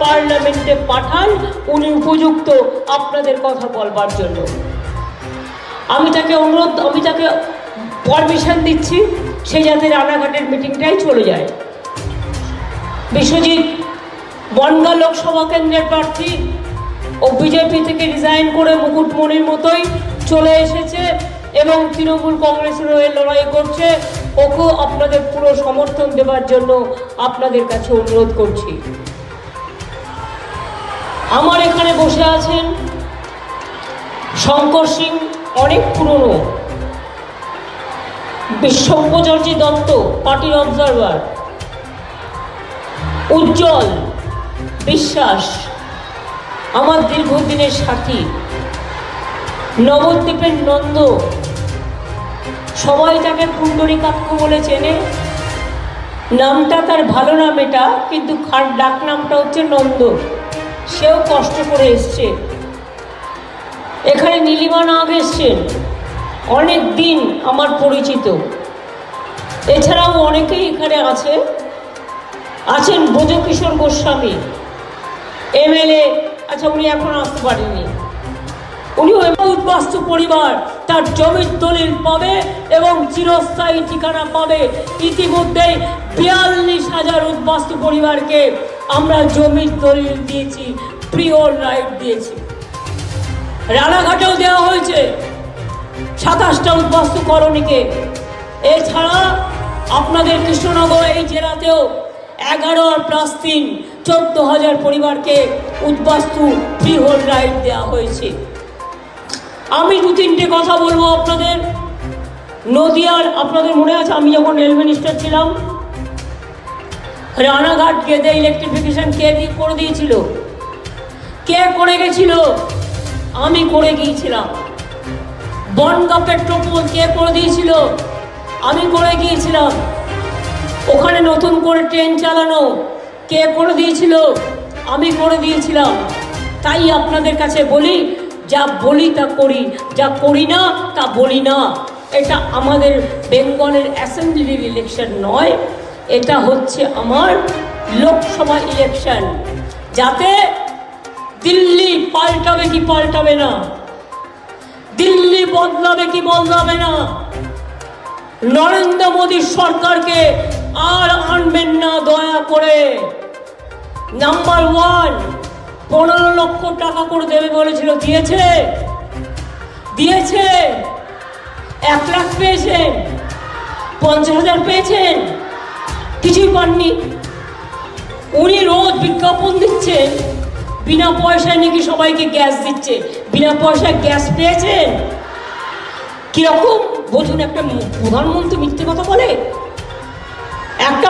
পার্লামেন্টে পাঠান, উনি উপযুক্ত আপনাদের কথা বলবার জন্য। আমি তাকে পারমিশন দিচ্ছি সে যাতে রানাঘাটের মিটিংটাই চলে যায়। বিশ্বজিৎ বনগাঁ লোকসভা কেন্দ্রের প্রার্থী, ও বিজেপি থেকে রিজাইন করে মুকুটমণির মতোই চলে এসেছে এবং তৃণমূল কংগ্রেসের হয়ে লড়াই করছে। ওকেও আপনাদের পুরো সমর্থন দেওয়ার জন্য আপনাদের কাছে অনুরোধ করছি। আমার এখানে বসে আছেন শঙ্কর সিং, অনেক পুরনো, সব্যসাচী দত্ত পার্টির অবজারভার, উজ্জ্বল বিশ্বাস আমার দীর্ঘদিনের সাথী, নবদ্বীপের নন্দ, সবাই তাকে পুণ্ডরীকাক্ষ বলে চেনে। নামটা তার ভালো নাম এটা, কিন্তু ডাক নামটা হচ্ছে নন্দ। সেও কষ্ট করে এসছে। এখানে নীলিমা নাগ এসছেন, অনেক দিন আমার পরিচিত। এছাড়াও অনেকেই এখানে আছেন ব্রজকিশোর গোস্বামী এমএলএ। আচ্ছা, উনি এখন আসতে পারেননি। উনিও উদ্বাস্তু পরিবার, তার জমির দলিল পাবে এবং চিরস্থায়ী ঠিকানা পাবে। ইতিমধ্যেই 42,000 উদ্বাস্তু পরিবারকে আমরা জমির দলিল দিয়েছি, প্রিওর রাইট দিয়েছি। রানাঘাটেও দেওয়া হয়েছে 27টা উদ্বাস্তু কলোনিকে। এছাড়া আপনাদের কৃষ্ণনগর এই জেলাতেও 11+3 14,000 পরিবারকে উদ্বাস্তু প্রিওর রাইট দেওয়া হয়েছে। আমি 2-3টে কথা বলবো আপনাদের। নদিয়ার, আপনাদের মনে আছে আমি যখন রেল মিনিস্টার ছিলাম, রানাঘাট গেদে ইলেকট্রিফিকেশন কে করে দিয়েছিল? কে করে গেছিল? আমি করে গিয়েছিলাম। বনগাঁ পেট্রোপোল কে করে দিয়েছিল? আমি করে গিয়েছিলাম। ওখানে নতুন করে ট্রেন চালানো কে করে দিয়েছিল? আমি করে দিয়েছিলাম। তাই আপনাদের কাছে বলি, যা বলি তা করি, যা করি না তা বলি না। এটা আমাদের বেঙ্গলের অ্যাসেম্বলির ইলেকশন নয়, এটা হচ্ছে আমার লোকসভা ইলেকশন। যাতে দিল্লি পাল্টাবে কি পাল্টাবে না, দিল্লি বদলাবে কি বদলাবে না, নরেন্দ্র মোদীর সরকারকে আর আনবেন না দয়া করে। নাম্বার 1, 15 লক্ষ টাকা করে দেবে বলেছিল, দিয়েছে? 1 লাখ পেয়েছেন? 50,000 পেয়েছেন? কিছুই পাননি। উনি রোজ বিজ্ঞাপন দিচ্ছেন বিনা পয়সায় নাকি সবাইকে গ্যাস দিচ্ছে। বিনা পয়সায় গ্যাস পেয়েছেন? কিরকম বুঝুন, একটা প্রধানমন্ত্রী মিথ্যে কথা বলে? একটা